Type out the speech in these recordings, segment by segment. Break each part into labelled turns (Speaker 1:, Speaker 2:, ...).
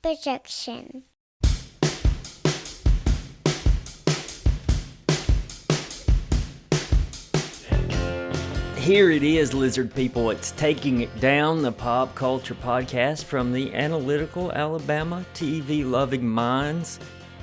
Speaker 1: projection.
Speaker 2: Here it is, lizard people. It's Taking It Down, the pop culture podcast from the analytical Alabama TV-loving minds.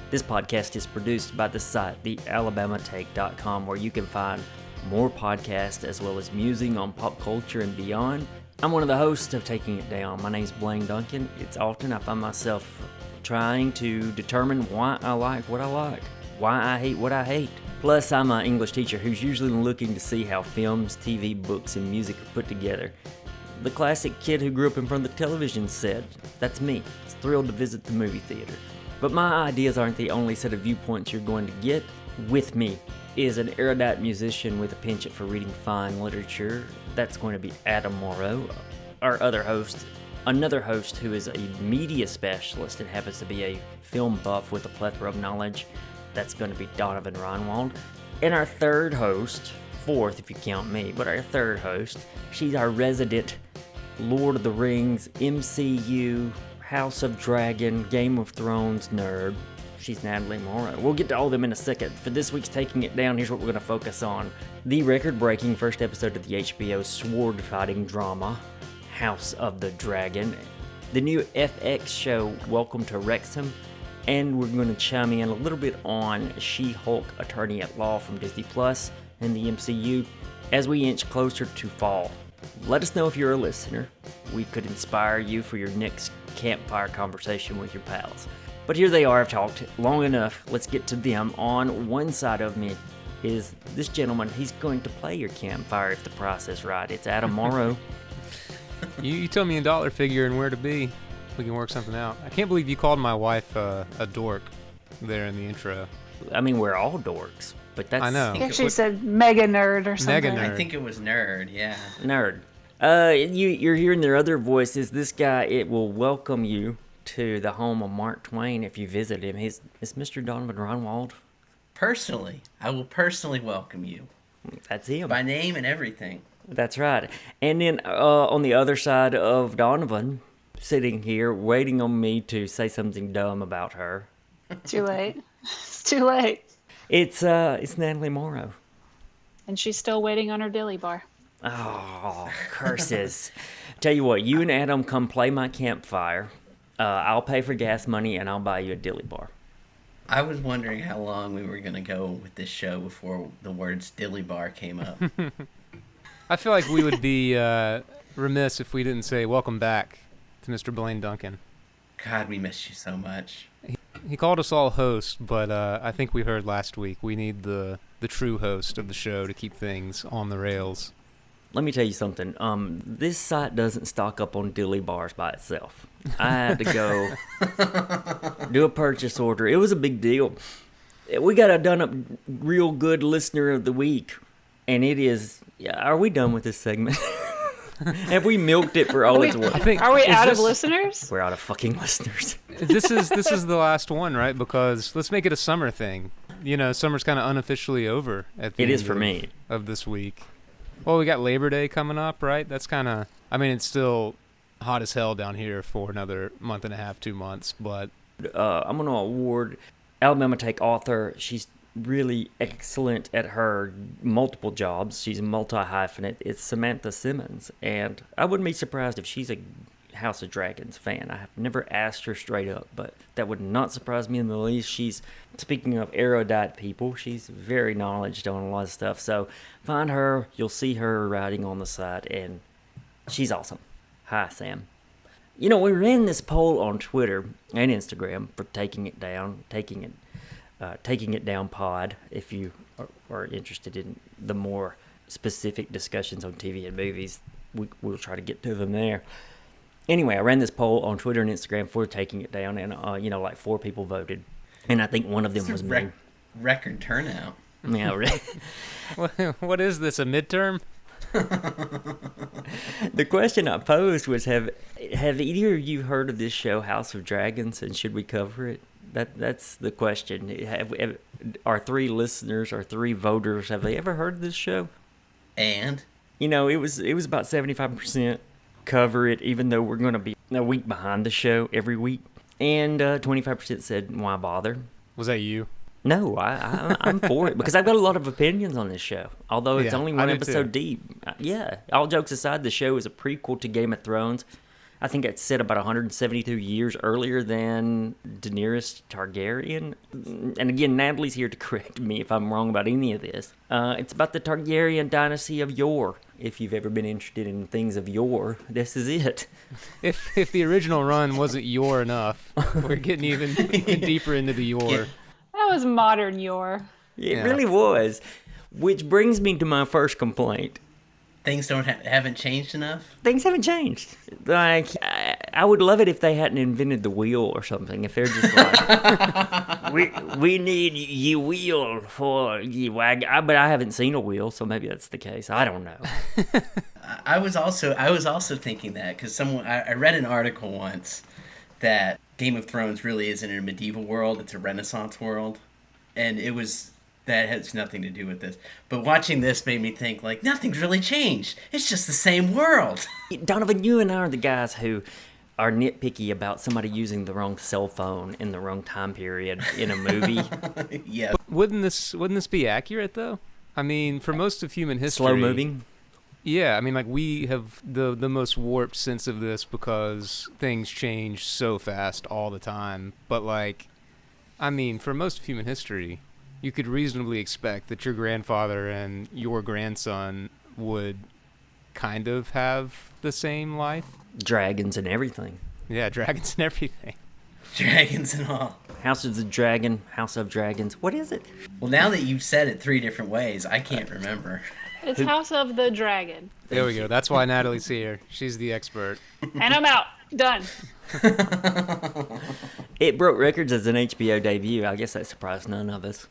Speaker 2: This podcast is produced by the site, thealabamatake.com, where you can find more podcasts as well as musing on pop culture and beyond. I'm one of the hosts of Taking It Down. My name's Blaine Duncan. It's often I find myself trying to determine why I like what I like, why I hate what I hate. Plus, I'm an English teacher who's usually looking to see how films, TV, books, and music are put together. The classic kid who grew up in front of the television set. That's me. It's thrilled to visit the movie theater. But my ideas aren't the only set of viewpoints you're going to get. With me is an erudite musician with a penchant for reading fine literature. That's going to be Adam Morrow. Our other host, another host who is a media specialist and happens to be a film buff with a plethora of knowledge. That's going to be Donovan Reinwald. And our third host, fourth if you count me, but our third host, she's our resident Lord of the Rings, MCU, House of Dragon, Game of Thrones nerd. She's Natalie Morrow. We'll get to all of them in a second. For this week's Taking It Down, here's what we're going to focus on. The record-breaking first episode of the HBO sword-fighting drama, House of the Dragon. The new FX show, Welcome to Wrexham. And we're going to chime in a little bit on She-Hulk Attorney at Law from Disney Plus and the MCU as we inch closer to fall. Let us know if you're a listener. We could inspire you for your next campfire conversation with your pals. But here they are. I've talked long enough. Let's get to them. On one side of me is this gentleman. He's going to play your campfire if the price is right. It's Adam Morrow.
Speaker 3: You tell me a dollar figure and where to be. We can work something out. I can't believe you called my wife a dork there in the intro.
Speaker 2: I mean, we're all dorks, but that's...
Speaker 3: I know.
Speaker 4: I think she said mega nerd or something.
Speaker 3: Mega nerd.
Speaker 5: I think it was nerd, yeah.
Speaker 2: Nerd. You're hearing their other voices. This guy, it will welcome you to the home of Mark Twain if you visit him. It's Mr. Donovan Reinwald.
Speaker 5: Personally, I will personally welcome you.
Speaker 2: That's him.
Speaker 5: By name and everything.
Speaker 2: That's right. And then on the other side of Donovan, sitting here waiting on me to say something dumb about her.
Speaker 4: Too late. It's too late.
Speaker 2: It's Natalie Morrow.
Speaker 4: And she's still waiting on her dilly bar.
Speaker 2: Oh, curses. Tell you what, you and Adam come play my campfire. I'll pay for gas money and I'll buy you a dilly bar.
Speaker 5: I was wondering how long we were going to go with this show before the words dilly bar came up.
Speaker 3: I feel like we would be remiss if we didn't say welcome back to Mr. Blaine Duncan.
Speaker 5: God, we miss you so much.
Speaker 3: He called us all hosts, but I think we heard last week we need the true host of the show to keep things on the rails.
Speaker 2: Let me tell you something. This site doesn't stock up on dilly bars by itself. I had to go do a purchase order. It was a big deal. We got a done up real good listener of the week, and it is. Are we done with this segment? Have we milked it for all it's worth?
Speaker 4: Are we out of listeners?
Speaker 2: We're out of fucking listeners.
Speaker 3: This is the last one, right? Because let's make it a summer thing. You know, summer's kind of unofficially over at the
Speaker 2: It
Speaker 3: end
Speaker 2: is for me.
Speaker 3: Of this week. Well, we got Labor Day coming up, right? That's kind of, I mean, it's still hot as hell down here for another month and a half, 2 months, but...
Speaker 2: I'm going to award Alabama Take author. She's really excellent at her multiple jobs. She's multi-hyphenate. It's Samantha Simmons, and I wouldn't be surprised if she's a House of Dragons fan. I have never asked her straight up, but that would not surprise me in the least. She's, speaking of erudite people, she's very knowledgeable on a lot of stuff. So find her. You'll see her writing on the site, and she's awesome. Hi, Sam. You know, we ran this poll on Twitter and Instagram for Taking It Down, Taking It Down Pod, if you are interested in the more specific discussions on TV and movies. We'll try to get to them there. Anyway, I ran this poll on Twitter and Instagram for Taking It Down, and like 4 people voted, and I think one of them was me.
Speaker 5: Record turnout.
Speaker 2: Yeah, right.
Speaker 3: What is this, a midterm?
Speaker 2: The question I posed was, have either of you heard of this show, House of Dragons, and should we cover it? That's the question. Our 3 listeners, our 3 voters, have they ever heard of this show?
Speaker 5: And?
Speaker 2: You know, it was about 75% cover it, even though we're going to be a week behind the show every week. And 25% said, why bother?
Speaker 3: Was that you?
Speaker 2: No, I'm for it because I've got a lot of opinions on this show. Although it's
Speaker 3: Yeah,
Speaker 2: only
Speaker 3: I
Speaker 2: one
Speaker 3: do
Speaker 2: episode
Speaker 3: too.
Speaker 2: deep. Yeah, all jokes aside, the show is a prequel to Game of Thrones. I think it's set about 172 years earlier than Daenerys Targaryen. And again, Natalie's here to correct me if I'm wrong about any of this. It's about the Targaryen dynasty of yore. If you've ever been interested in things of yore, this is it.
Speaker 3: If the original run wasn't your enough, we're getting even deeper into the your.
Speaker 4: That was modern yore.
Speaker 2: It
Speaker 3: Yeah.
Speaker 2: really was. Which brings me to my first complaint.
Speaker 5: Things haven't changed enough.
Speaker 2: Things haven't changed. Like, I would love it if they hadn't invented the wheel or something. If they're just like, we need ye wheel for ye wag. But I haven't seen a wheel, so maybe that's the case. I don't know.
Speaker 5: I was also thinking that because I read an article once that Game of Thrones really isn't a medieval world; it's a Renaissance world, and that has nothing to do with this. But watching this made me think like nothing's really changed. It's just the same world.
Speaker 2: Donovan, you and I are the guys who are nitpicky about somebody using the wrong cell phone in the wrong time period in a movie.
Speaker 5: Yeah.
Speaker 3: Wouldn't this be accurate though? I mean, for most of human history,
Speaker 2: Slow moving.
Speaker 3: Yeah, I mean, like we have the most warped sense of this because things change so fast all the time. But like, I mean, for most of human history, you could reasonably expect that your grandfather and your grandson would kind of have the same life.
Speaker 2: Dragons and everything.
Speaker 3: Yeah, dragons and everything.
Speaker 5: Dragons and all.
Speaker 2: House of the Dragon, House of Dragons. What is it?
Speaker 5: Well, now that you've said it 3 different ways, I can't remember.
Speaker 4: It's House of the Dragon.
Speaker 3: There we go. That's why Natalie's here. She's the expert.
Speaker 4: And I'm out. Done.
Speaker 2: It broke records as an HBO debut. I guess that surprised none of us.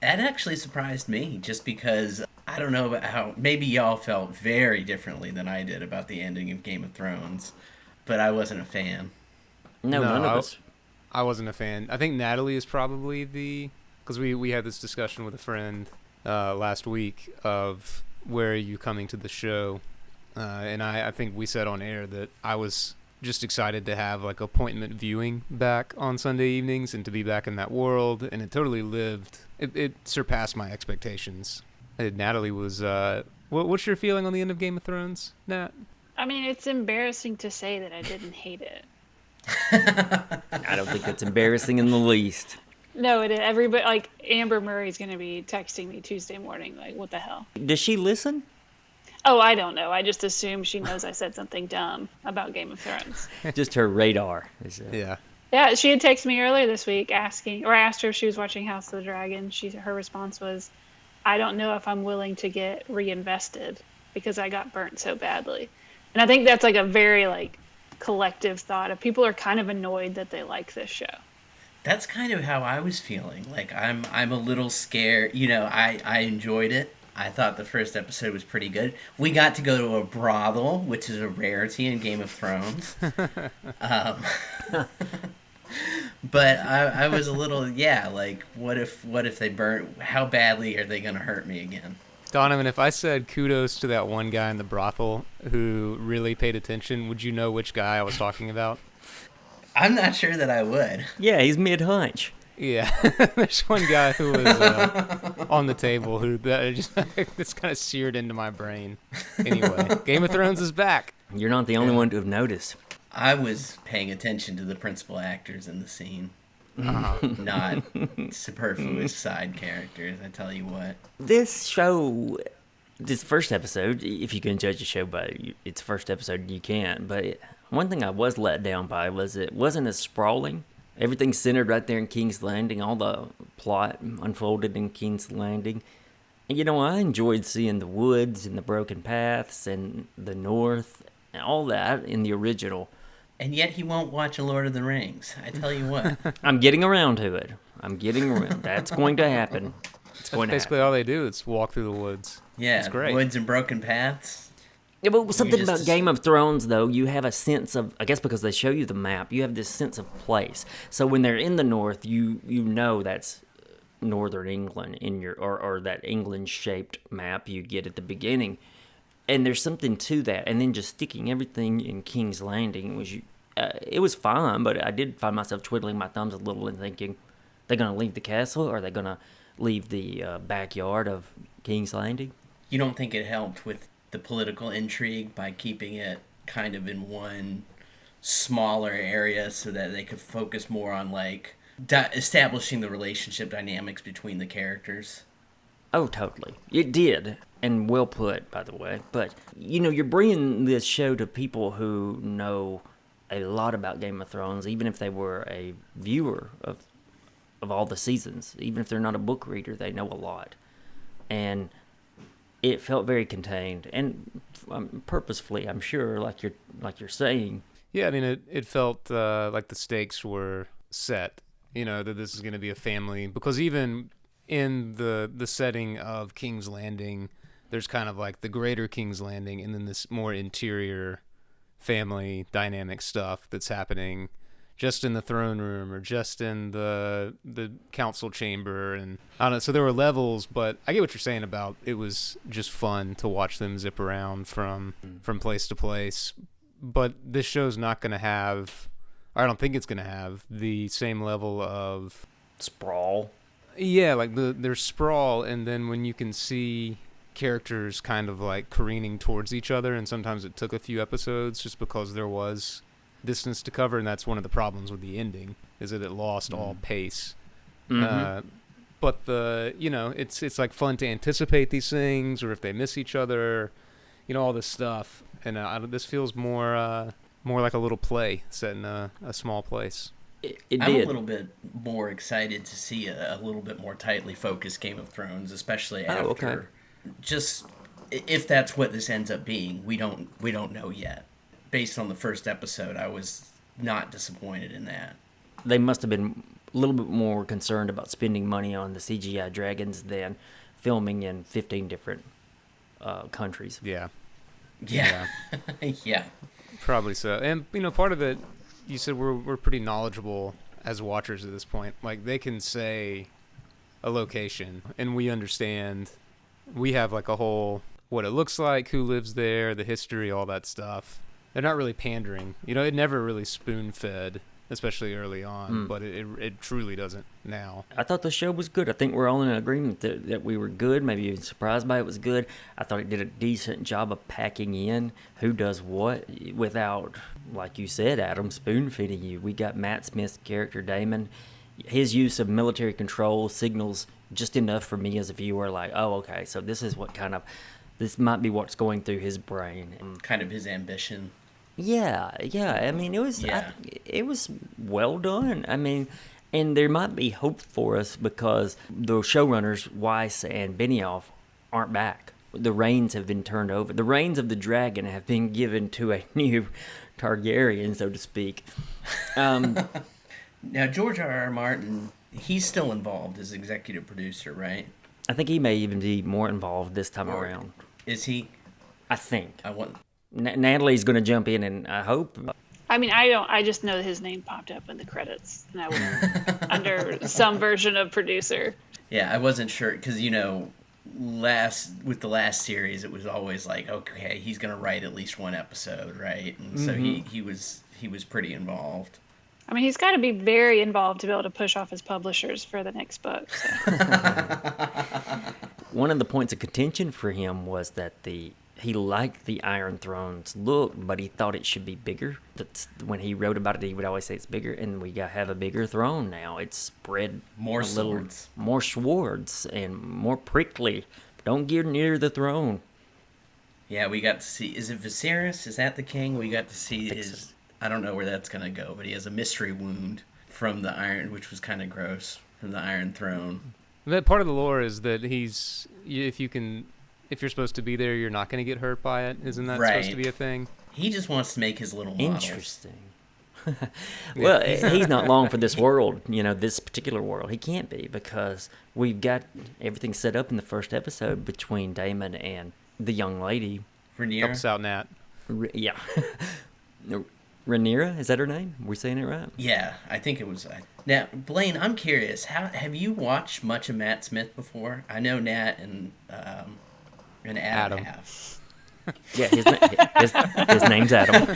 Speaker 5: That actually surprised me, just because I don't know about how maybe y'all felt very differently than I did about the ending of Game of Thrones, but I wasn't a fan.
Speaker 2: No, none of us.
Speaker 3: I wasn't a fan. I think Natalie is probably because we had this discussion with a friend last week of where are you coming to the show, and I think we said on air that I was just excited to have like appointment viewing back on Sunday evenings and to be back in that world, and it totally lived. It surpassed my expectations. Natalie was. What's your feeling on the end of Game of Thrones, Nat?
Speaker 4: I mean, it's embarrassing to say that I didn't hate it.
Speaker 2: I don't think that's embarrassing in the least.
Speaker 4: No, it is. Everybody, like, Amber Murray's going to be texting me Tuesday morning, like, what the hell?
Speaker 2: Does she listen?
Speaker 4: Oh, I don't know. I just assume she knows I said something dumb about Game of Thrones.
Speaker 2: Just her radar.
Speaker 3: Yeah.
Speaker 4: Yeah, she had texted me earlier this week I asked her if she was watching House of the Dragon. Her response was, I don't know if I'm willing to get reinvested because I got burnt so badly. And I think that's like a very like collective thought of people are kind of annoyed that they like this show.
Speaker 5: That's kind of how I was feeling. Like I'm a little scared. You know, I enjoyed it. I thought the first episode was pretty good. We got to go to a brothel, which is a rarity in Game of Thrones. But I was a little, like, what if they burn? How badly are they going to hurt me again?
Speaker 3: Donovan, if I said kudos to that one guy in the brothel who really paid attention, would you know which guy I was talking about?
Speaker 5: I'm not sure that I would.
Speaker 2: Yeah, he's mid-hunch.
Speaker 3: Yeah, there's one guy who was on the table who it's kind of seared into my brain. Anyway, Game of Thrones is back.
Speaker 2: You're not the only one to have noticed.
Speaker 5: I was paying attention to the principal actors in the scene, not superfluous side characters. I tell you what.
Speaker 2: This show, this first episode, if you can judge a show by its first episode, you can. But one thing I was let down by was it wasn't as sprawling. Everything's centered right there in King's Landing. All the plot unfolded in King's Landing. And, you know, I enjoyed seeing the woods and the broken paths and the north and all that in the original.
Speaker 5: And yet he won't watch A Lord of the Rings. I tell you what.
Speaker 2: I'm getting around to it. That's going to happen. It's going to
Speaker 3: Basically,
Speaker 2: happen.
Speaker 3: all they do is walk through the woods.
Speaker 5: Yeah,
Speaker 3: it's great.
Speaker 5: Woods and broken paths.
Speaker 2: Yeah, but something
Speaker 5: just
Speaker 2: about Game of Thrones, though, you have a sense of, I guess because they show you the map, you have this sense of place. So when they're in the north, you know that's northern England in your, or that England-shaped map you get at the beginning. And there's something to that. And then just sticking everything in King's Landing was, it was fine, but I did find myself twiddling my thumbs a little and thinking, they're going to leave the castle, or are they going to leave the backyard of King's Landing?
Speaker 5: You don't think it helped with the political intrigue by keeping it kind of in one smaller area so that they could focus more on, like, establishing the relationship dynamics between the characters?
Speaker 2: Oh, totally. It did, and well put, by the way. But, you're bringing this show to people who know a lot about Game of Thrones, even if they were a viewer of all the seasons. Even if they're not a book reader, they know a lot. And it felt very contained, and purposefully, I'm sure, like you're saying.
Speaker 3: Yeah, I mean, it felt like the stakes were set, that this is going to be a family. Because even in the setting of King's Landing, there's kind of like the greater King's Landing, and then this more interior family dynamic stuff that's happening just in the throne room or just in the council chamber. And I don't know, so there were levels, but I get what you're saying about it was just fun to watch them zip around from place to place. But this show's not going to have, or I don't think it's going to have, the same level of
Speaker 2: sprawl.
Speaker 3: Yeah, like there's sprawl, and then when you can see characters kind of like careening towards each other, and sometimes it took a few episodes just because there was distance to cover, and that's one of the problems with the ending, is that it lost all pace.
Speaker 2: Mm-hmm.
Speaker 3: But it's like fun to anticipate these things, or if they miss each other, all this stuff. And this feels more like a little play set in a small place.
Speaker 2: It
Speaker 5: I'm
Speaker 2: did.
Speaker 5: a little bit more excited to see a little bit more tightly focused Game of Thrones, especially after.
Speaker 2: Okay.
Speaker 5: Just if that's what this ends up being, we don't know yet. Based on the first episode, I was not disappointed in that.
Speaker 2: They must have been a little bit more concerned about spending money on the CGI dragons than filming in 15 different countries.
Speaker 3: Yeah.
Speaker 5: Yeah. Yeah.
Speaker 3: Probably so. And, part of it, you said we're pretty knowledgeable as watchers at this point. Like, they can say a location, and we understand. We have, like, a whole, what it looks like, who lives there, the history, all that stuff. They're not really pandering. It never really spoon-fed, especially early on, but it truly doesn't now.
Speaker 2: I thought the show was good. I think we're all in agreement that we were good, maybe even surprised by it was good. I thought it did a decent job of packing in who does what without, like you said, Adam, spoon-feeding you. We got Matt Smith's character, Damon. His use of military control signals just enough for me as a viewer, like, oh, okay, so this might be what's going through his brain.
Speaker 5: Kind of his ambition.
Speaker 2: Yeah. I mean, it was well done. I mean, and there might be hope for us because the showrunners, Weiss and Benioff, aren't back. The reins have been turned over. The reins of the dragon have been given to a new Targaryen, so to speak.
Speaker 5: Now, George R.R. Martin, he's still involved as executive producer, right?
Speaker 2: I think he may even be more involved this time around.
Speaker 5: Is he?
Speaker 2: I think.
Speaker 5: I want.
Speaker 2: Natalie's going to jump in, and I hope.
Speaker 4: I mean, I don't. I just know that his name popped up in the credits, and I was under some version of producer.
Speaker 5: Yeah, I wasn't sure because with the last series, it was always like, okay, he's gonna write at least one episode, right? And so he was pretty involved.
Speaker 4: I mean, he's got to be very involved to be able to push off his publishers for the next book. So.
Speaker 2: One of the points of contention for him was that he liked the Iron Throne's look, but he thought it should be bigger. That's when he wrote about it, he would always say it's bigger, and we have a bigger throne now. It's spread
Speaker 5: more swords,
Speaker 2: more swords, and more prickly. Don't get near the throne.
Speaker 5: Yeah, we got to see. Is it Viserys? Is that the king? We got to see his. I don't know where that's gonna go, but he has a mystery wound from the Iron, which was kind of gross, from the Iron Throne.
Speaker 3: That part of the lore is that if you're supposed to be there, you're not going to get hurt by it. Isn't that supposed to be a thing?
Speaker 5: He just wants to make his little models.
Speaker 2: Interesting. Well, he's not long for this world, this particular world. He can't be because we've got everything set up in the first episode between Damon and the young lady.
Speaker 5: Rhaenyra?
Speaker 3: Help us out, Nat.
Speaker 2: Yeah. Rhaenyra, is that her name? Are we saying it right?
Speaker 5: Yeah, I think it was. Now, Blaine, I'm curious. Have you watched much of Matt Smith before? I know Nat and Adam have.
Speaker 2: Yeah, his name's Adam.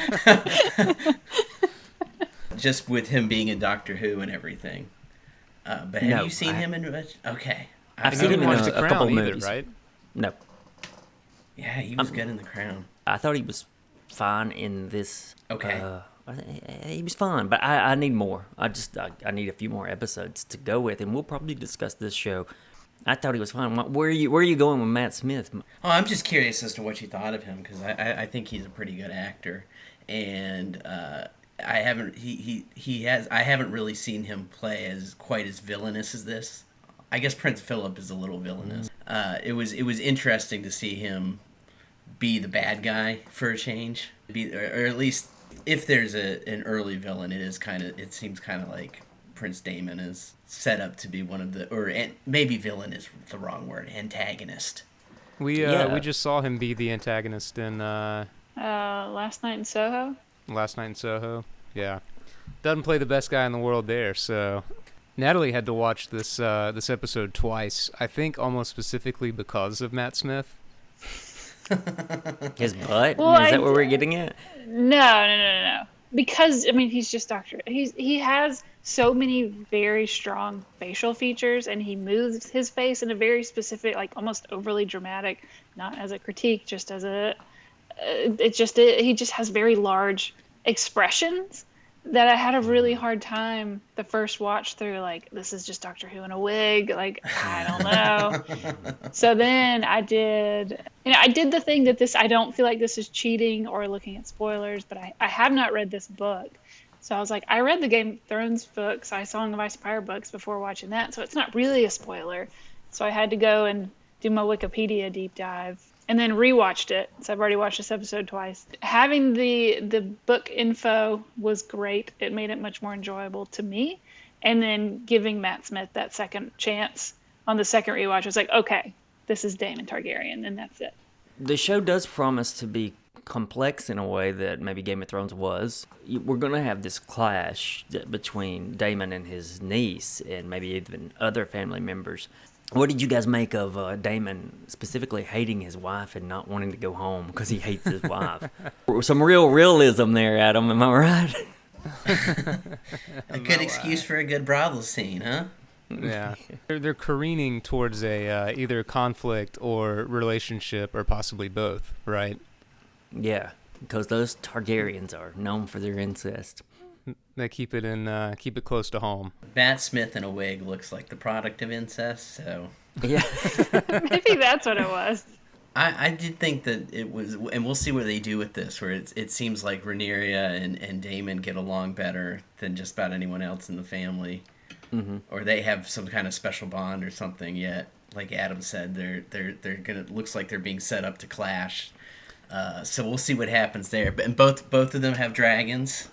Speaker 5: just with him being in Doctor Who and everything. But have you seen him in? Okay,
Speaker 2: I've seen him in a couple movies,
Speaker 3: right?
Speaker 2: No.
Speaker 5: Yeah, he was good in The Crown.
Speaker 2: I thought he was fine in this.
Speaker 5: Okay.
Speaker 2: He was fine, but I need more. I need a few more episodes to go with, and we'll probably discuss this show. I thought he was fine. Where are you going with Matt Smith?
Speaker 5: Oh, I'm just curious as to what you thought of him, because I think he's a pretty good actor, and I haven't really seen him play as quite as villainous as this. I guess Prince Philip is a little villainous. It was interesting to see him be the bad guy for a change, or at least if there's an early villain, it seems kind of like Prince Damon is set up to be one of the, maybe villain is the wrong word, antagonist.
Speaker 3: We just saw him be the antagonist in
Speaker 4: Last Night in Soho.
Speaker 3: Last Night in Soho. Yeah, doesn't play the best guy in the world there. So Natalie had to watch this episode twice. I think almost specifically because of Matt Smith.
Speaker 2: His butt?
Speaker 4: Well,
Speaker 2: Is that what we're getting at?
Speaker 4: No. Because, I mean, he's just Doctor. He has so many very strong facial features, and he moves his face in a very specific, like almost overly dramatic, not as a critique, just as he just has very large expressions that I had a really hard time the first watch through, like, this is just Doctor Who in a wig, like, I don't know. So then I did the thing that I don't feel like this is cheating or looking at spoilers, but I have not read this book. So I was like, I read the Game of Thrones books, I Song of Ice and Fire books before watching that, so it's not really a spoiler. So I had to go and do my Wikipedia deep dive. And then rewatched it. So I've already watched this episode twice. Having the book info was great. It made it much more enjoyable to me. And then giving Matt Smith that second chance on the second rewatch, I was like, okay, this is Daemon Targaryen, and that's it.
Speaker 2: The show does promise to be complex in a way that maybe Game of Thrones was. We're going to have this clash between Daemon and his niece, and maybe even other family members. What did you guys make of Damon specifically hating his wife and not wanting to go home because he hates his wife? Some real realism there, Adam. Am I right?
Speaker 5: A good excuse for a good brothel scene, huh?
Speaker 3: Yeah. They're careening towards a either conflict or relationship or possibly both, right?
Speaker 2: Yeah, because those Targaryens are known for their incest.
Speaker 3: They keep it close to home.
Speaker 5: Matt Smith in a wig looks like the product of incest, so
Speaker 2: yeah.
Speaker 4: Maybe that's what it was.
Speaker 5: I did think that it was, and we'll see what they do with this, where it seems like Rhaenyra and Daemon get along better than just about anyone else in the family, or they have some kind of special bond or something. Yet, like Adam said, they're gonna looks like they're being set up to clash. So we'll see what happens there. And both of them have dragons.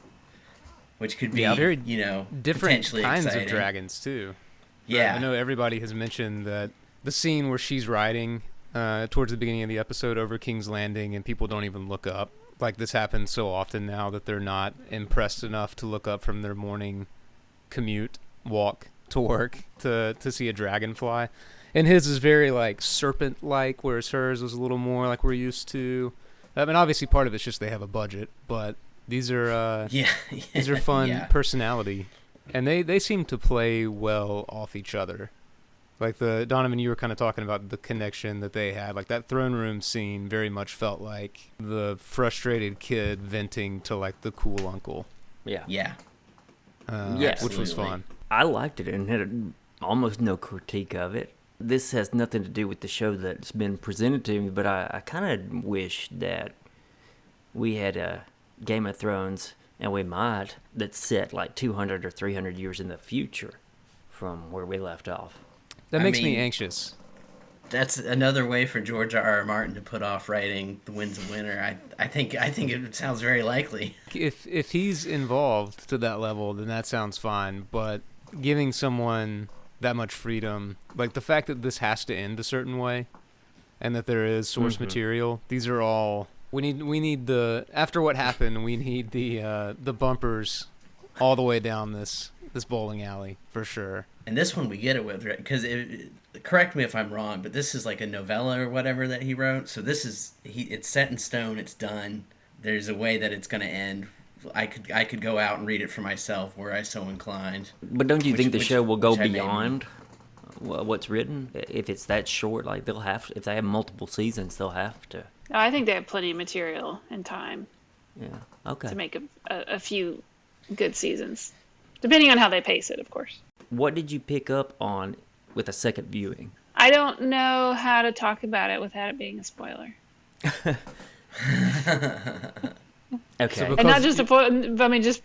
Speaker 5: Which could be,
Speaker 3: very
Speaker 5: different
Speaker 3: potentially kinds
Speaker 5: exciting.
Speaker 3: Of dragons too.
Speaker 5: Yeah,
Speaker 3: I know everybody has mentioned that the scene where she's riding towards the beginning of the episode over King's Landing, and people don't even look up. Like, this happens so often now that they're not impressed enough to look up from their morning walk to work to see a dragonfly. And his is very like serpent-like, whereas hers was a little more like we're used to. I mean, obviously part of it's just they have a budget, but. These are these are fun personality, and they seem to play well off each other. Like Donovan, you were kind of talking about the connection that they had. Like that throne room scene very much felt like the frustrated kid venting to like the cool uncle.
Speaker 5: Yeah,
Speaker 3: which was fun.
Speaker 2: I liked it and had almost no critique of it. This has nothing to do with the show that's been presented to me, but I kind of wish that we had a Game of Thrones, and we might, that's set like 200 or 300 years in the future from where we left off.
Speaker 3: That makes me anxious.
Speaker 5: That's another way for George R.R. Martin to put off writing The Winds of Winter. I think it sounds very likely.
Speaker 3: If he's involved to that level, then that sounds fine. But giving someone that much freedom, like the fact that this has to end a certain way, and that there is source material, these are all. We need the after what happened. We need the bumpers all the way down this bowling alley for sure.
Speaker 5: And this one we get it with, because correct me if I'm wrong, but this is like a novella or whatever that he wrote. So this is it's set in stone. It's done. There's a way that it's going to end. I could go out and read it for myself were I so inclined.
Speaker 2: But don't you think the show will go
Speaker 5: which I may
Speaker 2: beyond what's written? If it's that short, like if they have multiple seasons, they'll have to.
Speaker 4: I think they have plenty of material and time
Speaker 2: Yeah. Okay.
Speaker 4: to make a few good seasons, depending on how they pace it, of course.
Speaker 2: What did you pick up on with a second viewing?
Speaker 4: I don't know how to talk about it without it being a spoiler.
Speaker 2: Okay.
Speaker 3: So
Speaker 4: And not just just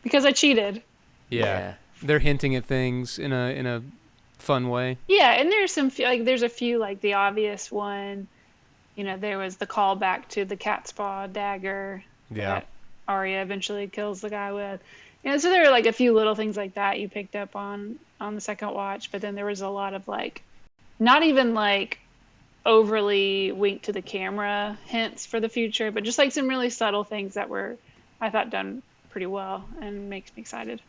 Speaker 4: because I cheated.
Speaker 3: Yeah. They're hinting at things in a fun way.
Speaker 4: Yeah, and there's there's a few, like the obvious one. There was the callback to the cat's paw dagger that Arya eventually kills the guy with. So there were like a few little things like that you picked up on the second watch, but then there was a lot of not even overly wink to the camera hints for the future, but just some really subtle things that were, I thought, done pretty well and makes me excited.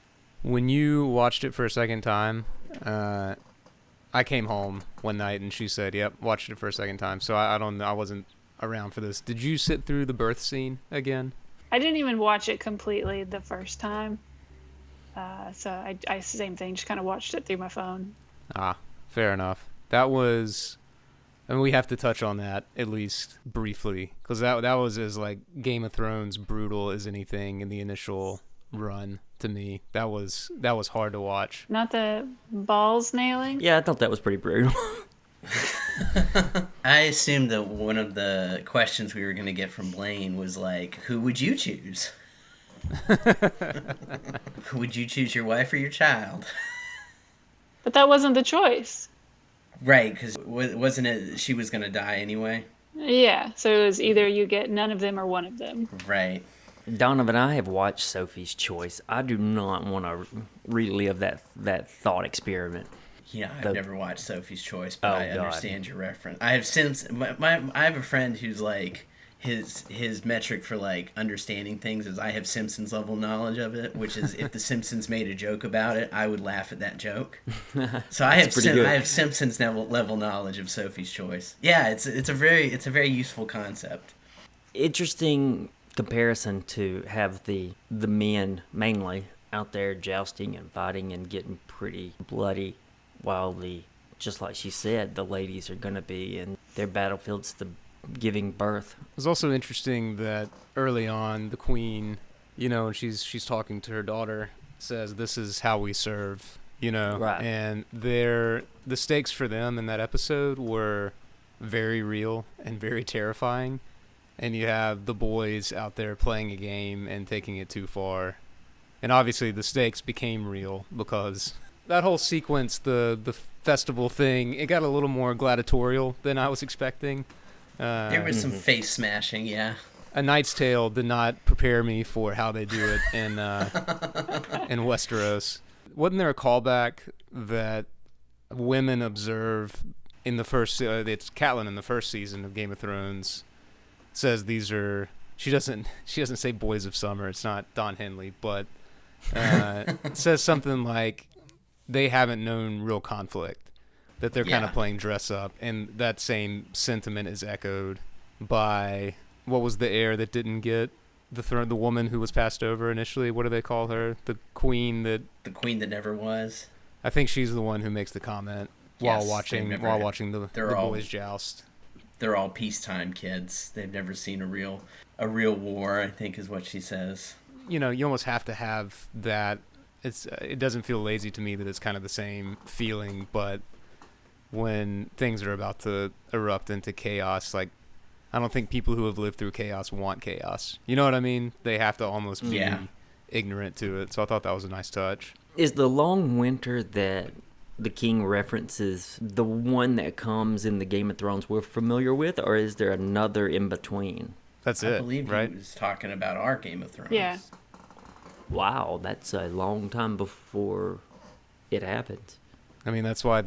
Speaker 3: When you watched it for a second time, I came home one night and she said, "Yep, watched it for a second time." So I don't know. I wasn't around for this. Did you sit through the birth scene again?
Speaker 4: I didn't even watch it completely the first time. So I same thing, just kind of watched it through my phone.
Speaker 3: Ah, fair enough. That was, and we have to touch on that at least briefly, because that was as Game of Thrones brutal as anything in the initial run to me. That was hard to watch.
Speaker 4: Not the balls nailing?
Speaker 2: Yeah, I thought that was pretty brutal.
Speaker 5: I assumed that one of the questions we were going to get from Blaine was who would you choose? Would you choose your wife or your child?
Speaker 4: But that wasn't the choice.
Speaker 5: Right, because wasn't it she was going to die anyway?
Speaker 4: Yeah, so it was either you get none of them or one of them.
Speaker 5: Right.
Speaker 2: Donovan, I have watched Sophie's Choice. I do not want to relive that thought experiment.
Speaker 5: Yeah, I've never watched Sophie's Choice, but I
Speaker 2: God.
Speaker 5: understand your reference. I have I have a friend who's his metric for understanding things is I have Simpsons level knowledge of it, which is if the Simpsons made a joke about it, I would laugh at that joke. So I have Simpsons level knowledge of Sophie's Choice. Yeah, it's a very useful concept.
Speaker 2: Interesting comparison to have the men mainly out there jousting and fighting and getting pretty bloody, while just like she said, the ladies are going to be in their battlefields giving birth.
Speaker 3: It was also interesting that early on the queen, and she's talking to her daughter, says this is how we serve,
Speaker 2: Right.
Speaker 3: And the stakes for them in that episode were very real and very terrifying. And you have the boys out there playing a game and taking it too far. And obviously the stakes became real because that whole sequence, the festival thing, it got a little more gladiatorial than I was expecting.
Speaker 5: There was some face smashing, yeah.
Speaker 3: A Knight's Tale did not prepare me for how they do it in Westeros. Wasn't there a callback that women observe in the first? It's Catelyn in the first season of Game of Thrones. Says these are. She doesn't say boys of summer. It's not Don Henley, but says something like they haven't known real conflict. That they're kind of playing dress up, and that same sentiment is echoed by what was the heir that didn't get the throne, the woman who was passed over initially. What do they call her? The queen that
Speaker 5: never was.
Speaker 3: I think she's the one who makes the comment while watching the boys joust.
Speaker 5: They're all peacetime kids. They've never seen a real war, I think is what she says.
Speaker 3: You almost have to have that. It doesn't feel lazy to me that it's kind of the same feeling, but when things are about to erupt into chaos, I don't think people who have lived through chaos want chaos. You know what I mean? They have to almost be ignorant to it. So I thought that was a nice touch.
Speaker 2: Is the long winter that the king references the one that comes in the Game of Thrones we're familiar with, or is there another in between?
Speaker 3: That's
Speaker 5: I
Speaker 3: it,
Speaker 5: believe
Speaker 3: right?
Speaker 5: he was talking about our Game of Thrones.
Speaker 4: Yeah.
Speaker 2: Wow, that's a long time before it happens.
Speaker 3: I mean, that's why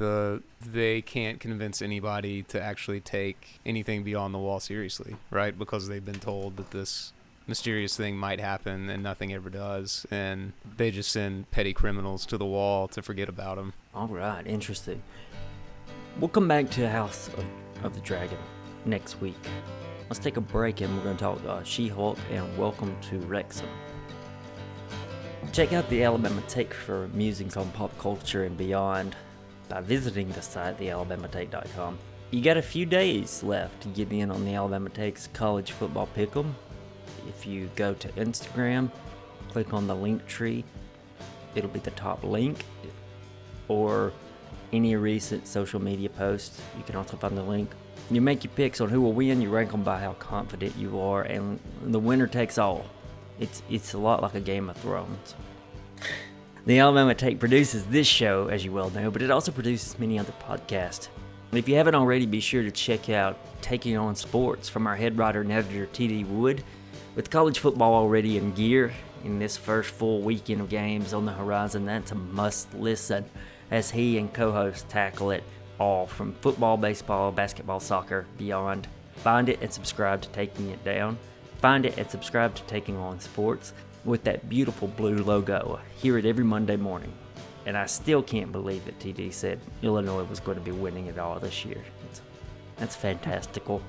Speaker 3: they can't convince anybody to actually take anything beyond the wall seriously, right? Because they've been told that this mysterious thing might happen and nothing ever does, and they just send petty criminals to the wall to forget about them.
Speaker 2: All right, interesting. We'll come back to House of the Dragon next week. Let's take a break and we're going to talk She-Hulk and Welcome to Wrexham. Check out the Alabama Take for musings on pop culture and beyond by visiting the site, thealabamaTake.com. You got a few days left to get in on the Alabama Take's college football pick'em. If you go to Instagram, click on the link tree, it'll be the top link, or any recent social media posts. You can also find the link. You make your picks on who will win, you rank them by how confident you are, and the winner takes all. It's a lot like a Game of Thrones. The Alabama Take produces this show, as you well know, but it also produces many other podcasts. If you haven't already, be sure to check out Taking On Sports from our head writer and editor, T.D. Wood. With college football already in gear, in this first full weekend of games on the horizon, that's a must listen as he and co-hosts tackle it all from football, baseball, basketball, soccer, beyond. Find it and subscribe to Taking It Down. Find it and subscribe to Taking On Sports with that beautiful blue logo. Hear it every Monday morning. And I still can't believe that TD said Illinois was going to be winning it all this year. That's fantastical.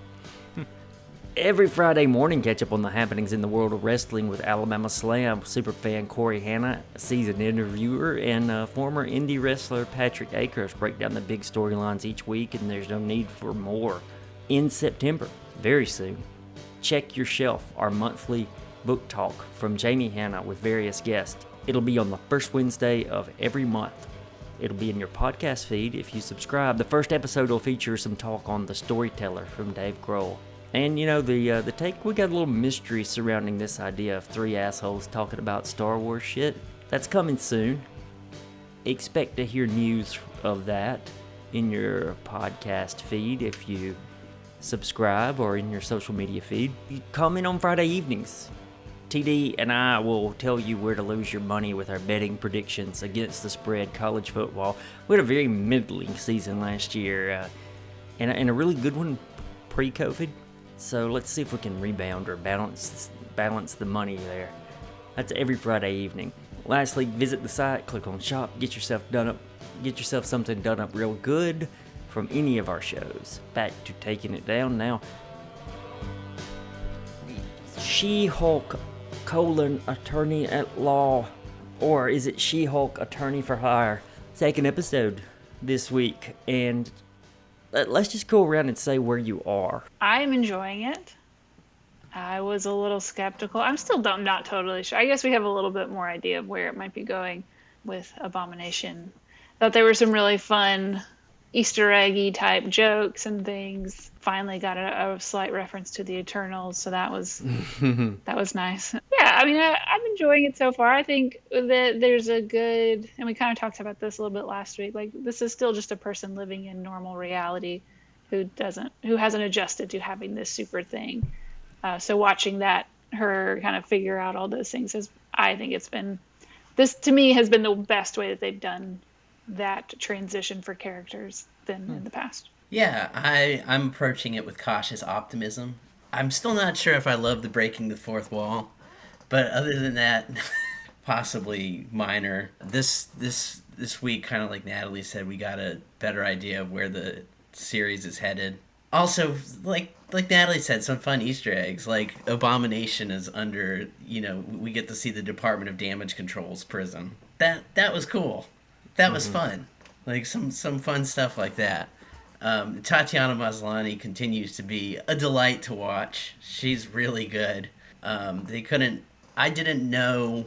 Speaker 2: Every Friday morning, catch up on the happenings in the world of wrestling with Alabama Slam superfan Corey Hanna, a seasoned interviewer, and former indie wrestler Patrick Akers break down the big storylines each week, and there's no need for more. In September, very soon, Check Your Shelf, our monthly book talk from Jamie Hanna with various guests. It'll be on the first Wednesday of every month. It'll be in your podcast feed if you subscribe. The first episode will feature some talk on The Storyteller from Dave Grohl. And you know, the take, we got a little mystery surrounding this idea of three assholes talking about Star Wars shit. That's coming soon. Expect to hear news of that in your podcast feed if you subscribe, or in your social media feed. You comment on Friday evenings. TD and I will tell you where to lose your money with our betting predictions against the spread college football. We had a very middling season last year, and a really good one pre-COVID. So let's see if we can rebound or balance the money there. That's every Friday evening. Lastly, visit the site, click on shop, get yourself something done up real good from any of our shows. Back to Taking It Down now. She-Hulk : attorney at law, or is it She-Hulk attorney for hire? Second episode this week, and let's just go around and say where you are.
Speaker 4: I'm enjoying it. I was a little skeptical. I'm still not totally sure. I guess we have a little bit more idea of where it might be going with Abomination. Thought there were some really fun Easter eggy type jokes and things. Finally got a slight reference to the Eternals, so that was nice. Yeah, I mean, I'm enjoying it so far. I think that there's a good, and we kind of talked about this a little bit last week. Like, this is still just a person living in normal reality who hasn't adjusted to having this super thing. So watching her kind of figure out all those things this to me has been the best way that they've done that transition for characters than in the past.
Speaker 5: Yeah, I'm approaching it with cautious optimism. I'm still not sure if I love the breaking the fourth wall, but other than that, possibly minor. This week, kind of like Natalie said, we got a better idea of where the series is headed. Also, like Natalie said, some fun Easter eggs. Like, Abomination is under, we get to see the Department of Damage Control's prison. That was cool. That was fun. Like, some fun stuff like that. Tatiana Maslany continues to be a delight to watch. She's really good. I didn't know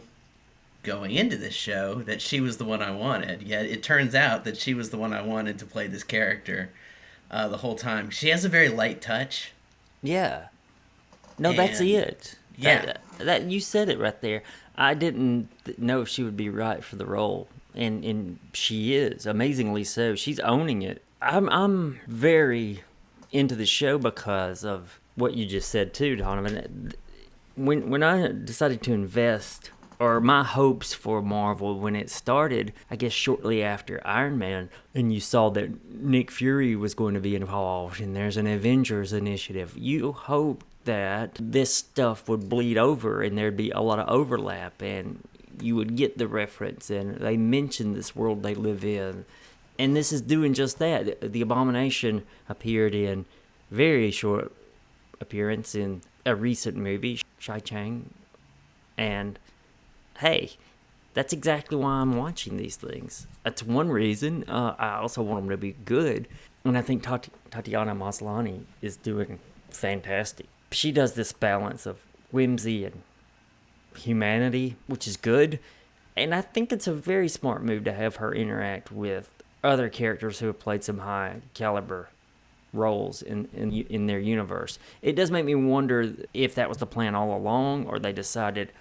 Speaker 5: going into this show that she was the one I wanted. Yet it turns out that she was the one I wanted to play this character the whole time. She has a very light touch.
Speaker 2: Yeah. No, that's it.
Speaker 5: Yeah.
Speaker 2: That you said it right there. I didn't know if she would be right for the role. And she is, amazingly so. She's owning it. I'm very into the show because of what you just said too, Donovan. When I decided to invest, or my hopes for Marvel when it started, I guess shortly after Iron Man, and you saw that Nick Fury was going to be involved, and there's an Avengers initiative, you hope that this stuff would bleed over and there'd be a lot of overlap, and you would get the reference, and they mention this world they live in. And this is doing just that. The Abomination appeared in very short appearance in a recent movie, Shai-Chang. And hey, That's exactly why I'm watching these things. That's one reason. I also want them to be good. And I think Tatiana Maslany is doing fantastic. She does this balance of whimsy and humanity, which is good. And I think it's a very smart move to have her interact with other characters who have played some high caliber roles in their universe. It does make me wonder if that was the plan all along, or they decided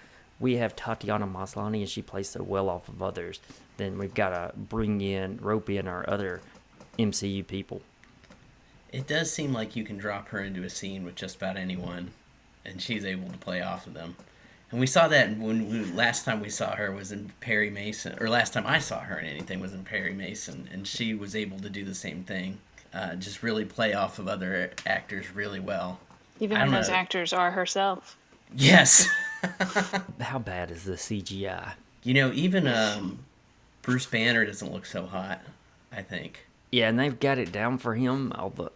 Speaker 2: we have Tatiana Maslany and she plays so well off of others, then we've got to rope in our other MCU people.
Speaker 5: It does seem like you can drop her into a scene with just about anyone, and she's able to play off of them. And we saw that last time we saw her was in Perry Mason, or last time I saw her in anything was in Perry Mason, and she was able to do the same thing, just really play off of other actors really well.
Speaker 4: Even when those actors are herself.
Speaker 5: Yes.
Speaker 2: How bad is the CGI?
Speaker 5: Even Bruce Banner doesn't look so hot, I think.
Speaker 2: Yeah, and they've got it down for him, although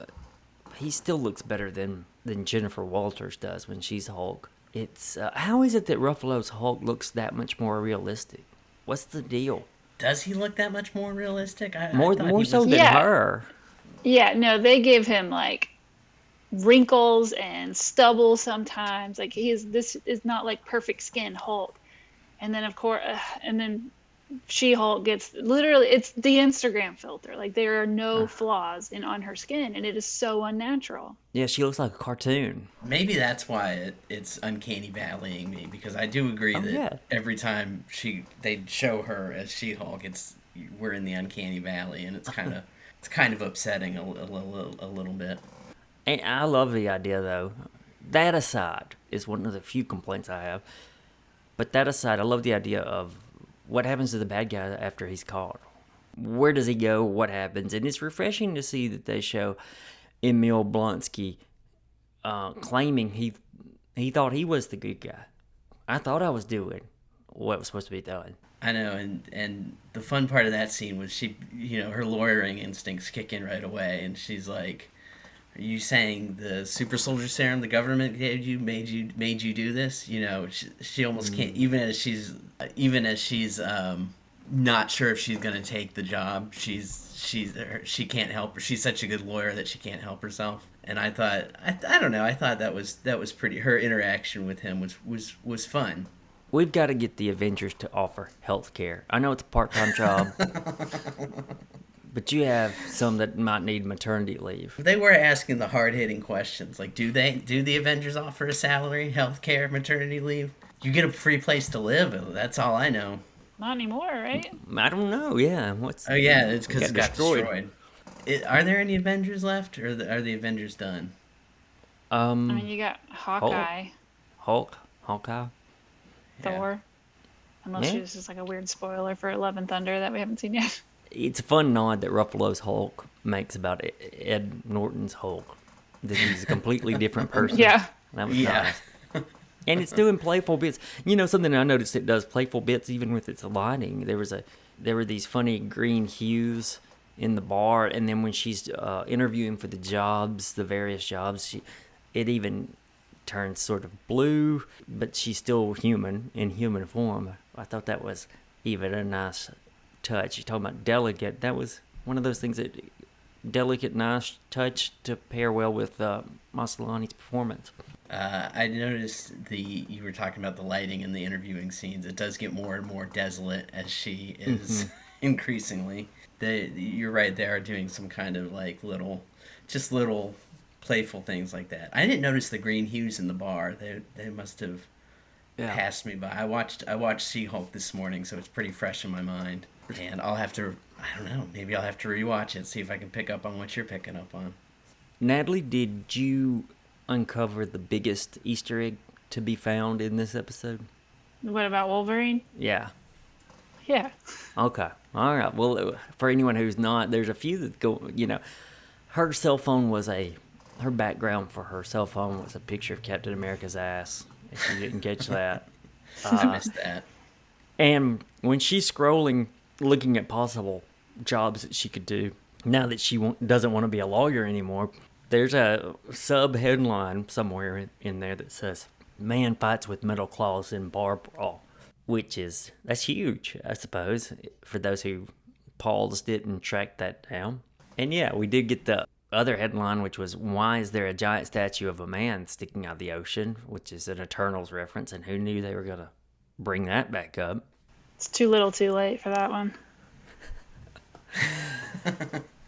Speaker 2: he still looks better than Jennifer Walters does when she's Hulk. It's how is it that Ruffalo's Hulk looks that much more realistic? What's the deal?
Speaker 5: Does he look that much more realistic?
Speaker 2: More so than her.
Speaker 4: Yeah, no, they give him like wrinkles and stubble sometimes. Like this is not like perfect skin Hulk. And then of course, She-Hulk gets literally, it's the Instagram filter. Like there are no flaws on her skin, and it is so unnatural.
Speaker 2: Yeah, she looks like a cartoon.
Speaker 5: Maybe that's why it's uncanny valleying me, because I do agree that every time they show her as She-Hulk, we're in the uncanny valley, and it's kind of upsetting a little bit.
Speaker 2: And I love the idea, though. That aside is one of the few complaints I have. But that aside, I love the idea of what happens to the bad guy after he's caught. Where does he go? What happens? And it's refreshing to see that they show Emil Blonsky claiming he thought he was the good guy. I thought I was doing what was supposed to be done.
Speaker 5: I know, and the fun part of that scene was her lawyering instincts kick in right away, and she's like, "Are you saying the super soldier serum the government gave you made you do this?" She almost can't, even as she's not sure if she's going to take the job. She can't help her. She's such a good lawyer that she can't help herself. And I thought, I don't know, I thought that was pretty. Her interaction with him was fun.
Speaker 2: We've got to get the Avengers to offer health care. I know it's a part-time job. But you have some that might need maternity leave.
Speaker 5: They were asking the hard-hitting questions, like, do the Avengers offer a salary, health care, maternity leave? You get a free place to live. That's all I know.
Speaker 4: Not anymore, right?
Speaker 2: I don't know. Yeah.
Speaker 5: Oh yeah, it's because it got destroyed. Are there any Avengers left, or are the Avengers done?
Speaker 4: I mean, you got Hawkeye.
Speaker 2: Hawkeye.
Speaker 4: Thor. Unless this is like a weird spoiler for Love and Thunder that we haven't seen yet.
Speaker 2: It's a fun nod that Ruffalo's Hulk makes about Ed Norton's Hulk. That he's a completely different person.
Speaker 4: Yeah.
Speaker 2: That was nice. And it's doing playful bits. Something I noticed, it does playful bits even with its lighting. There were these funny green hues in the bar, and then when she's interviewing for the various jobs, it even turns sort of blue, but she's still human, in human form. I thought that was even a nice touch. You're talking about delicate. That was one of those things that delicate, nice touch to pair well with Maslany's performance.
Speaker 5: I noticed you were talking about the lighting in the interviewing scenes. It does get more and more desolate as she is increasingly. You're right. They are doing some kind of like little playful things like that. I didn't notice the green hues in the bar. They must have passed me by. I watched She-Hulk this morning, so it's pretty fresh in my mind. And I'll have to, I don't know, maybe I'll have to rewatch it, see if I can pick up on what you're picking up on.
Speaker 2: Natalie, did you uncover the biggest Easter egg to be found in this episode?
Speaker 4: What about Wolverine?
Speaker 2: Yeah.
Speaker 4: Yeah.
Speaker 2: Okay. All right. Well, for anyone who's not, there's a few that go, her cell phone her background for her cell phone was a picture of Captain America's ass, if you didn't catch that.
Speaker 5: I missed that.
Speaker 2: And when she's scrolling, looking at possible jobs that she could do, now that she doesn't want to be a lawyer anymore, there's a sub-headline somewhere in there that says, "Man fights with metal claws in bar brawl." that's huge, I suppose, for those who paused it and tracked that down. And yeah, we did get the other headline, which was, why is there a giant statue of a man sticking out of the ocean, which is an Eternals reference, and who knew they were going to bring that back up?
Speaker 4: It's too little too late for that one.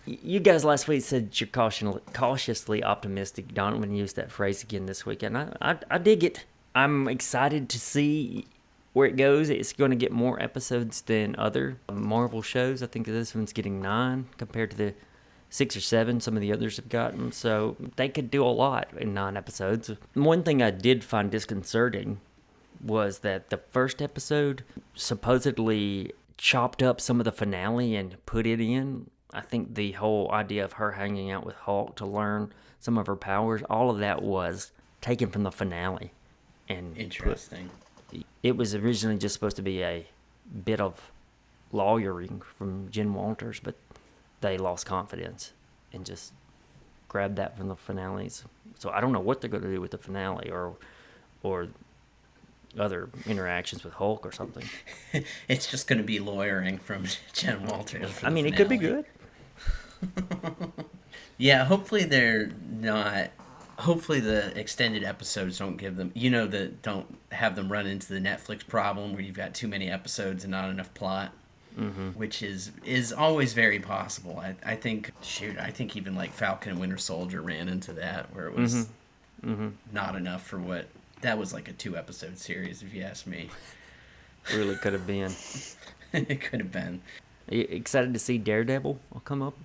Speaker 2: You guys last week said you're cautiously optimistic. Donovan used that phrase again this week, and I dig it. I'm excited to see where it goes. It's going to get more episodes than other Marvel shows. I think this one's getting 9 compared to the 6 or 7 some of the others have gotten. So they could do a lot in 9 episodes. One thing I did find disconcerting was that the first episode supposedly chopped up some of the finale and put it in. I think the whole idea of her hanging out with Hulk to learn some of her powers, all of that was taken from the finale. And
Speaker 5: interesting.
Speaker 2: It was originally just supposed to be a bit of lawyering from Jen Walters, but they lost confidence and just grabbed that from the finales. So I don't know what they're going to do with the finale or other interactions with Hulk or something.
Speaker 5: It's just going to be lawyering from Jen Walters.
Speaker 2: I mean, it could be good.
Speaker 5: Yeah, hopefully they're not. Hopefully the extended episodes don't give them, don't have them run into the Netflix problem where you've got too many episodes and not enough plot, which is always very possible. I think even like Falcon and Winter Soldier ran into that where it was not enough for what, that was like a 2-episode series if you ask me.
Speaker 2: Really could have been.
Speaker 5: It could have been.
Speaker 2: Are you excited to see Daredevil come up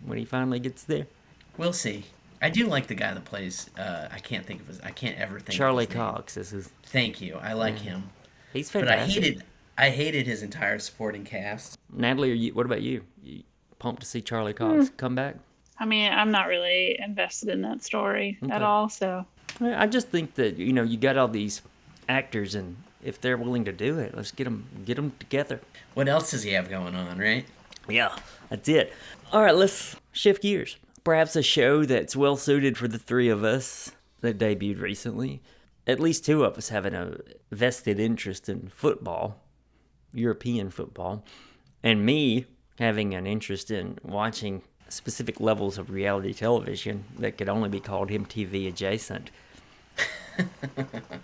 Speaker 2: when he finally gets there?
Speaker 5: We'll see. I do like the guy that plays. I can't ever think.
Speaker 2: Charlie
Speaker 5: of his name.
Speaker 2: Cox is his.
Speaker 5: Thank you. I like him.
Speaker 2: He's fantastic.
Speaker 5: But I hated his entire supporting cast.
Speaker 2: Natalie, what about you? You pumped to see Charlie Cox come back?
Speaker 4: I mean, I'm not really invested in that story at all. So
Speaker 2: I just think that you got all these actors, and if they're willing to do it, let's get them together.
Speaker 5: What else does he have going on, right?
Speaker 2: Yeah, that's it. All right, let's shift gears. Perhaps a show that's well suited for the 3 of us that debuted recently. At least 2 of us having a vested interest in football, European football, and me having an interest in watching specific levels of reality television that could only be called MTV adjacent.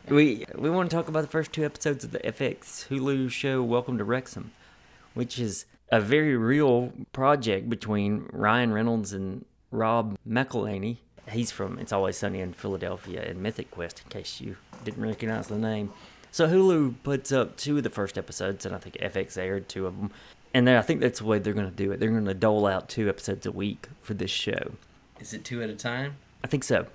Speaker 2: We want to talk about the first 2 episodes of the FX Hulu show Welcome to Wrexham, which is a very real project between Ryan Reynolds and Rob McElhenney. He's from It's Always Sunny in Philadelphia and Mythic Quest, in case you didn't recognize the name. So Hulu puts up 2 of the first episodes, and I think FX aired 2 of them. And I think that's the way they're going to do it. They're going to dole out 2 episodes a week for this show.
Speaker 5: Is it 2 at a time?
Speaker 2: I think so.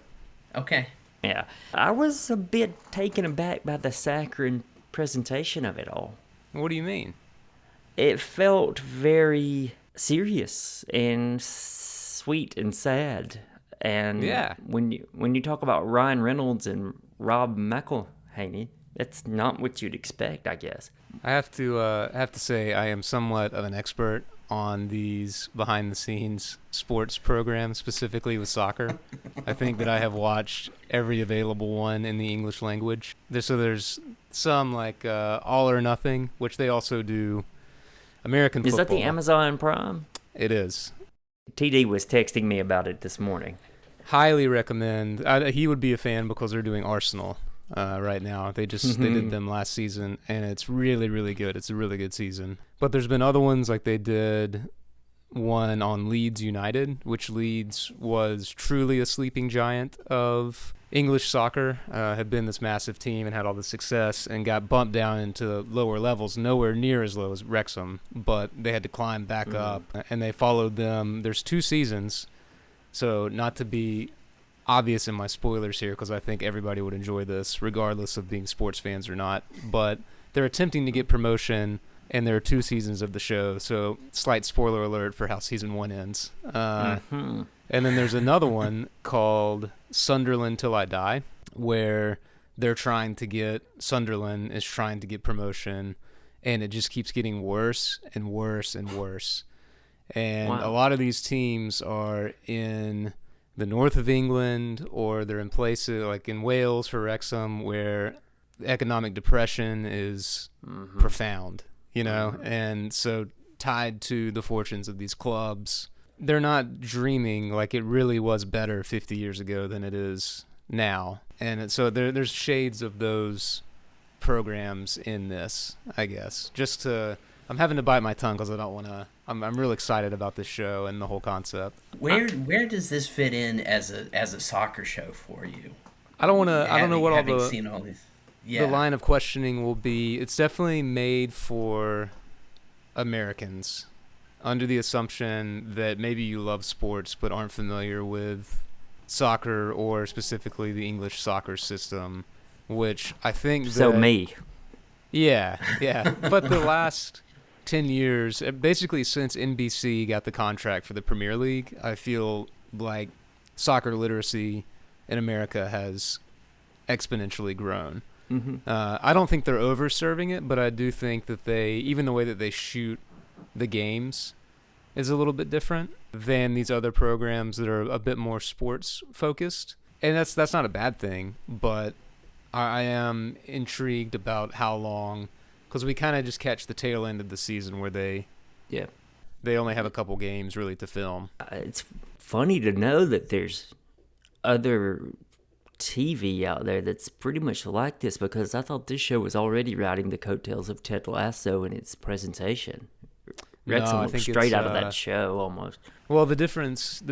Speaker 5: Okay.
Speaker 2: Yeah. I was a bit taken aback by the saccharine presentation of it all.
Speaker 3: What do you mean?
Speaker 2: It felt very serious and sweet and sad. And
Speaker 3: yeah,
Speaker 2: when you talk about Ryan Reynolds and Rob McElhenney, that's not what you'd expect, I guess.
Speaker 3: I have to say I am somewhat of an expert on these behind-the-scenes sports programs, specifically with soccer. I think that I have watched every available one in the English language. There's some like All or Nothing, which they also do American football.
Speaker 2: Is that the Amazon Prime?
Speaker 3: It is.
Speaker 2: TD was texting me about it this morning.
Speaker 3: Highly recommend. He would be a fan because they're doing Arsenal right now. They did them last season, and it's really, really good. It's a really good season. But there's been other ones, like they did one on Leeds United, which Leeds was truly a sleeping giant of English soccer, had been this massive team and had all the success and got bumped down into lower levels, nowhere near as low as Wrexham, but they had to climb back up, and they followed them. There's 2 seasons, so not to be obvious in my spoilers here, because I think everybody would enjoy this, regardless of being sports fans or not, but they're attempting to get promotion, and there are 2 seasons of the show, so slight spoiler alert for how season 1 ends. And then there's another one called Sunderland Till I Die, where Sunderland is trying to get promotion, and it just keeps getting worse and worse and worse. And a lot of these teams are in the north of England, or they're in places like in Wales for Wrexham, where economic depression is profound, and so tied to the fortunes of these clubs, they're not dreaming like it really was better 50 years ago than it is now. And so there's shades of those programs in this, I guess. I'm having to bite my tongue because I don't want to. I'm real excited about this show and the whole concept.
Speaker 5: Where does this fit in as a soccer show for you?
Speaker 3: I don't know what
Speaker 5: seen all these.
Speaker 3: The line of questioning will be. It's definitely made for Americans, under the assumption that maybe you love sports but aren't familiar with soccer, or specifically the English soccer system, which I think
Speaker 2: me.
Speaker 3: Yeah. But the last 10 years, basically since NBC got the contract for the Premier League, I feel like soccer literacy in America has exponentially grown.
Speaker 2: Mm-hmm.
Speaker 3: I don't think they're over-serving it, but I do think that even the way that they shoot the games is a little bit different than these other programs that are a bit more sports-focused. And that's not a bad thing, but I am intrigued about how long, because we kind of just catch the tail end of the season where they only have a couple games really to film.
Speaker 2: It's funny to know that there's other TV out there that's pretty much like this, because I thought this show was already riding the coattails of Ted Lasso in its presentation. Wrexham looks straight out of that show almost. Well,
Speaker 3: the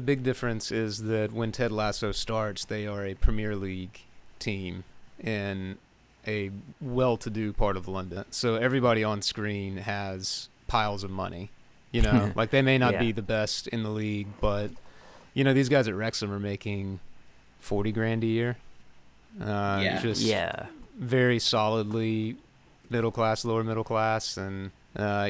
Speaker 3: big difference is that when Ted Lasso starts, they are a Premier League team in a well-to-do part of London. So everybody on screen has piles of money. Like they may not be the best in the league, but these guys at Wrexham are making $40,000 a year. Very solidly middle class, lower middle class, and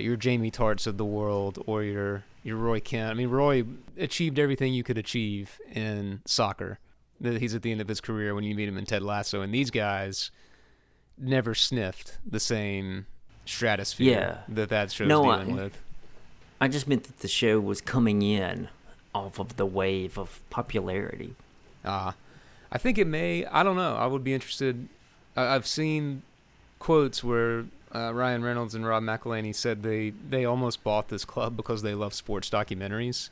Speaker 3: your Jamie Tarts of the world, or your Roy Kent. I mean, Roy achieved everything you could achieve in soccer. He's at the end of his career when you meet him in Ted Lasso, and these guys never sniffed the same stratosphere that show's dealing with.
Speaker 2: I just meant that the show was coming in off of the wave of popularity.
Speaker 3: I think it may. I don't know. I would be interested. I've seen quotes where Ryan Reynolds and Rob McElhenney said they almost bought this club because they love sports documentaries.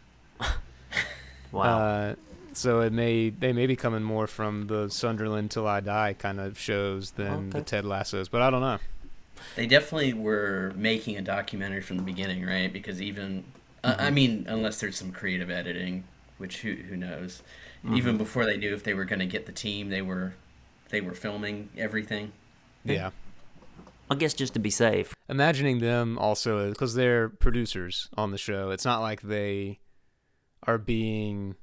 Speaker 2: Wow.
Speaker 3: So they may be coming more from the Sunderland Till I Die kind of shows than the Ted Lassos, but I don't know.
Speaker 5: They definitely were making a documentary from the beginning, right? Because even, I mean, unless there's some creative editing, which who knows. Mm-hmm. Even before they knew if they were going to get the team, they were filming everything.
Speaker 3: Yeah.
Speaker 2: I guess just to be safe.
Speaker 3: Imagining them also, because they're producers on the show, it's not like they are being...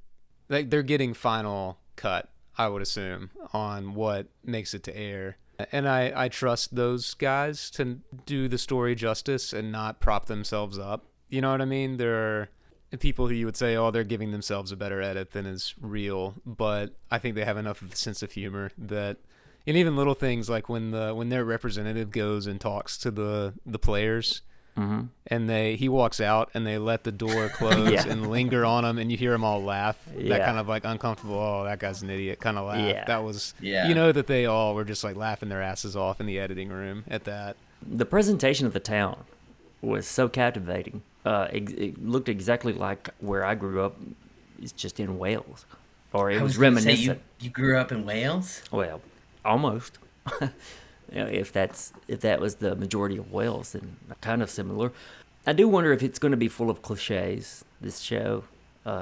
Speaker 3: Like they're getting final cut, I would assume, on what makes it to air. And I trust those guys to do the story justice and not prop themselves up. You know what I mean? There are people who you would say, they're giving themselves a better edit than is real. But I think they have enough of a sense of humor that, and even little things like when their representative goes and talks to the players, mm-hmm. and he walks out and they let the door close and linger on him, and you hear them all laugh. That kind of like uncomfortable, that guy's an idiot kind of laugh. Yeah. That was, that they all were just like laughing their asses off in the editing room at that.
Speaker 2: The presentation of the town was so captivating. It looked exactly like where I grew up. It's just in Wales, or it was reminiscent.
Speaker 5: You grew up in Wales?
Speaker 2: Well, almost. If that was the majority of Wales, then kind of similar. I do wonder if it's going to be full of cliches, this show.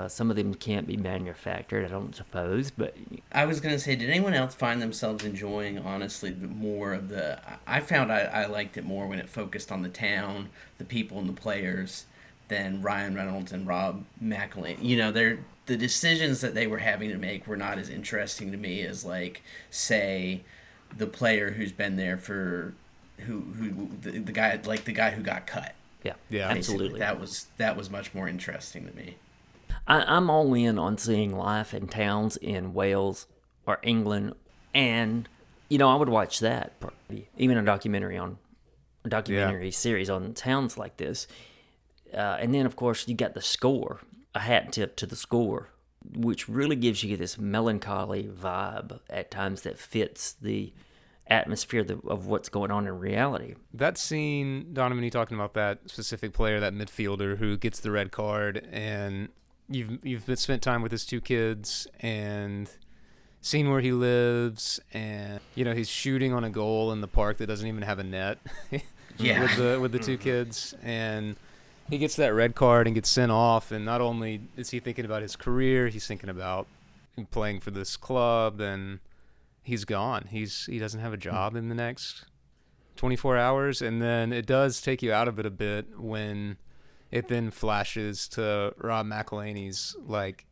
Speaker 2: Some of them can't be manufactured, I don't suppose. But
Speaker 5: I was going to say, did anyone else find themselves enjoying, honestly, more of the... I found I liked it more when it focused on the town, the people, and the players than Ryan Reynolds and Rob McElhenney. The decisions that they were having to make were not as interesting to me as, like, say... the player who's been there for the guy who got cut.
Speaker 2: Yeah, absolutely.
Speaker 5: That was much more interesting to me.
Speaker 2: I'm all in on seeing life in towns in Wales or England, and I would watch that. Even a documentary series on towns like this, and then of course you got the score. A hat tip to the score, which really gives you this melancholy vibe at times that fits the atmosphere of what's going on in reality.
Speaker 3: That scene, Donovan, you talking about that specific player, that midfielder who gets the red card, and you've spent time with his two kids and seen where he lives, and he's shooting on a goal in the park that doesn't even have a net.
Speaker 5: Yeah.
Speaker 3: with the two kids, and he gets that red card and gets sent off, and not only is he thinking about his career, he's thinking about playing for this club, and he's gone. He doesn't have a job in the next 24 hours, and then it does take you out of it a bit when it then flashes to Rob McElhenney's like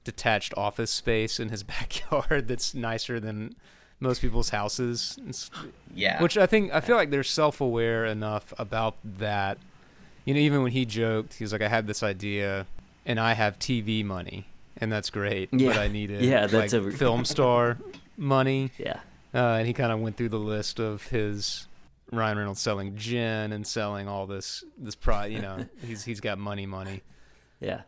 Speaker 3: detached office space in his backyard that's nicer than most people's houses.
Speaker 5: Yeah.
Speaker 3: Which I feel like they're self-aware enough about that. Even when he joked, he was like, I had this idea and I have TV money and that's great, but I needed that's like film star money.
Speaker 2: Yeah.
Speaker 3: And he kind of went through the list of his Ryan Reynolds selling gin and selling all this he's got money.
Speaker 2: Yeah.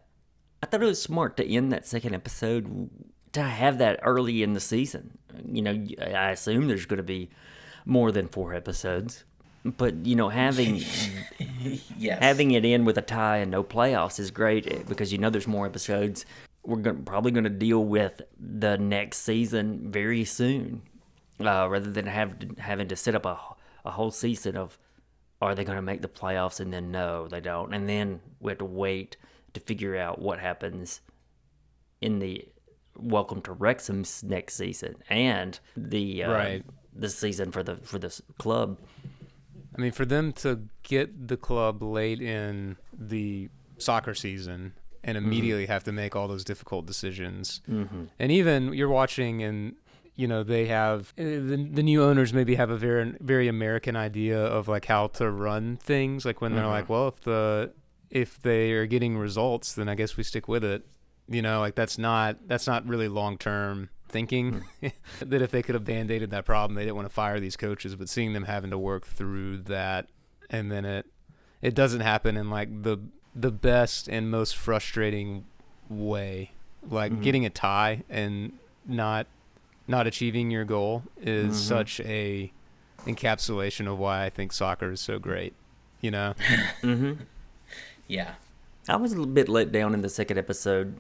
Speaker 2: I thought it was smart to end that second episode to have that early in the season. I assume there's going to be more than 4 episodes, but having
Speaker 5: yes.
Speaker 2: having it in with a tie and no playoffs is great because there's more episodes. We're probably going to deal with the next season very soon, rather than having to set up a whole season of are they going to make the playoffs and then no they don't, and then we have to wait to figure out what happens in the Welcome to Wrexham's next season and the season for the club.
Speaker 3: I mean, for them to get the club late in the soccer season and immediately have to make all those difficult decisions, and even you're watching and they have the new owners maybe have a very very American idea of like how to run things. Like when they're like, well, if they are getting results, then I guess we stick with it. Like that's not really long-term thinking. That if they could have band-aided that problem, they didn't want to fire these coaches, but seeing them having to work through that, and then it doesn't happen in like the best and most frustrating way. Like getting a tie and not achieving your goal is such a encapsulation of why I think soccer is so great.
Speaker 5: Yeah.
Speaker 2: I was a little bit let down in the second episode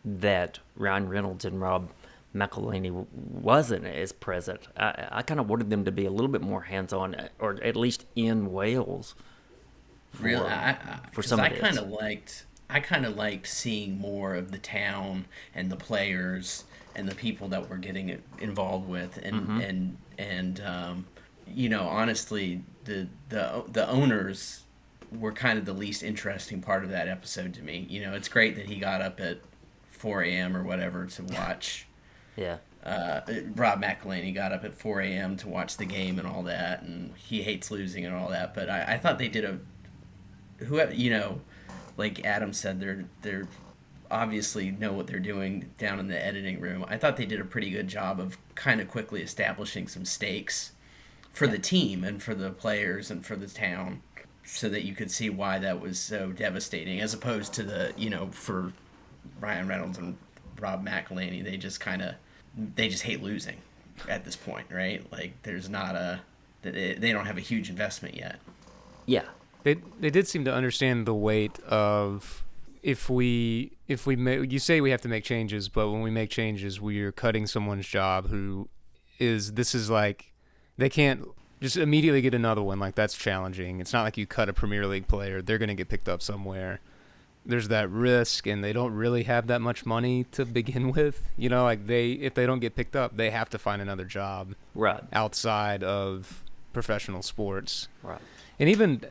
Speaker 2: that Ryan Reynolds and Rob McElhenney wasn't as present. I kind of wanted them to be a little bit more hands-on, or at least in Wales.
Speaker 5: Really,
Speaker 2: for some of
Speaker 5: I kind of liked seeing more of the town and the players and the people that we're getting involved with, and honestly, the owners were kind of the least interesting part of that episode to me. It's great that he got up at 4 a.m. or whatever to watch.
Speaker 2: Yeah.
Speaker 5: Rob McElhenney got up at 4 a.m. to watch the game and all that, and he hates losing and all that. But I thought they did like Adam said, they're obviously know what they're doing down in the editing room. I thought they did a pretty good job of kind of quickly establishing some stakes for the team and for the players and for the town, so that you could see why that was so devastating, as opposed to for Ryan Reynolds and Rob McElhenney, they just hate losing at this point, right? Like there's not they don't have a huge investment yet.
Speaker 2: Yeah.
Speaker 3: They did seem to understand the weight of if we you say we have to make changes, but when we make changes, we're cutting someone's job this is like they can't just immediately get another one. Like that's challenging. It's not like you cut a Premier League player; they're going to get picked up somewhere. There's that risk, and they don't really have that much money to begin with. Like if they don't get picked up, they have to find another job outside of professional sports.
Speaker 2: Right.
Speaker 3: And even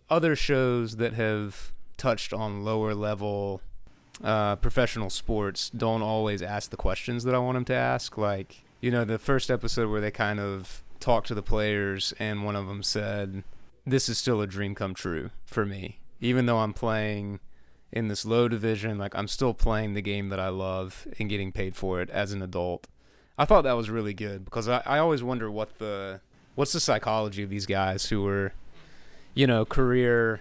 Speaker 3: other shows that have touched on lower level professional sports don't always ask the questions that I want them to ask. Like the first episode where they kind of talked to the players, and one of them said, "This is still a dream come true for me. Even though I'm playing in this low division, like I'm still playing the game that I love and getting paid for it as an adult." I thought that was really good, because I always wonder what's the psychology of these guys who are, career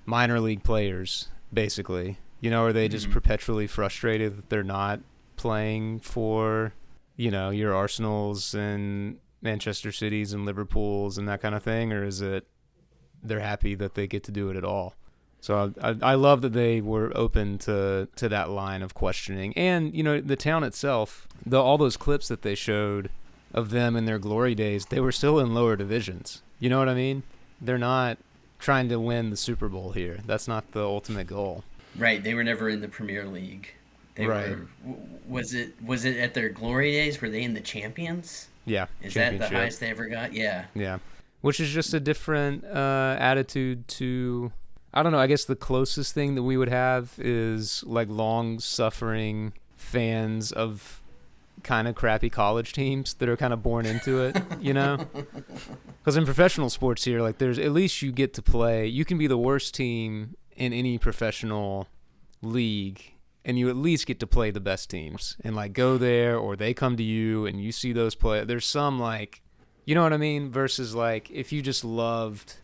Speaker 3: minor league players, basically. Are they just perpetually frustrated that they're not playing for, your Arsenals and Manchester Cities and Liverpools and that kind of thing, or is it they're happy that they get to do it at all? So I love that they were open to that line of questioning. And, the town itself, all those clips that they showed of them in their glory days, they were still in lower divisions. You know what I mean? They're not trying to win the Super Bowl here. That's not the ultimate goal.
Speaker 5: Right. They were never in the Premier League. They
Speaker 3: right.
Speaker 5: Was it at their glory days? Were they in the Champions?
Speaker 3: Yeah.
Speaker 5: Is that the highest they ever got? Yeah.
Speaker 3: Yeah. Which is just a different attitude to, I don't know, I guess the closest thing that we would have is like long-suffering fans of kind of crappy college teams that are kind of born into it, Because in professional sports here, like there's at least you get to play. You can be the worst team in any professional league, and you at least get to play the best teams and like go there, or they come to you and you see those play. There's some like, you know what I mean? Versus like if you just loved.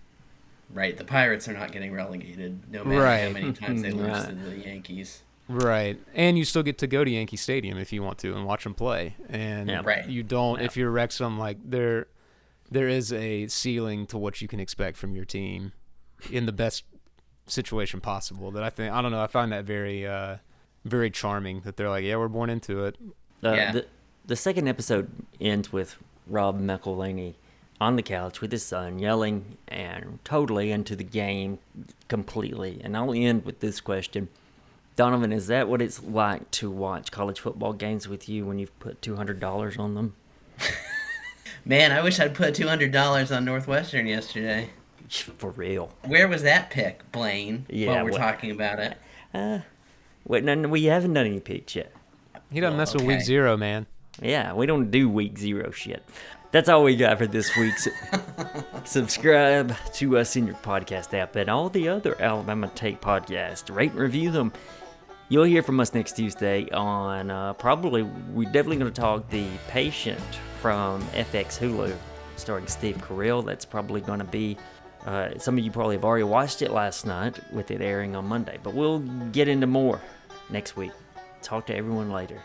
Speaker 5: Right, the Pirates are not getting relegated no matter how many times they lose to the Yankees.
Speaker 3: Right, and you still get to go to Yankee Stadium if you want to and watch them play. And you don't, if you're Wrexham, like there is a ceiling to what you can expect from your team in the best situation possible. That I don't know, I find that very, very charming that they're like, yeah, we're born into it.
Speaker 2: The second episode ends with Rob McElhenney on the couch with his son, yelling and totally into the game completely. And I'll end with this question. Donovan, is that what it's like to watch college football games with you when you've put $200 on them?
Speaker 5: Man, I wish I'd put $200 on Northwestern yesterday.
Speaker 2: For real.
Speaker 5: Where was that pick, Blaine, while we're talking about it?
Speaker 2: Wait, no, we haven't done any picks yet.
Speaker 3: He doesn't mess with week 0, man.
Speaker 2: Yeah, we don't do week 0 shit. That's all we got for this week. Subscribe to us in your podcast app and all the other Alabama Take podcasts. Rate and review them. You'll hear from us next Tuesday on we're definitely going to talk The Patient from FX Hulu, starring Steve Carell. That's probably going to be, some of you probably have already watched it last night with it airing on Monday. But we'll get into more next week. Talk to everyone later.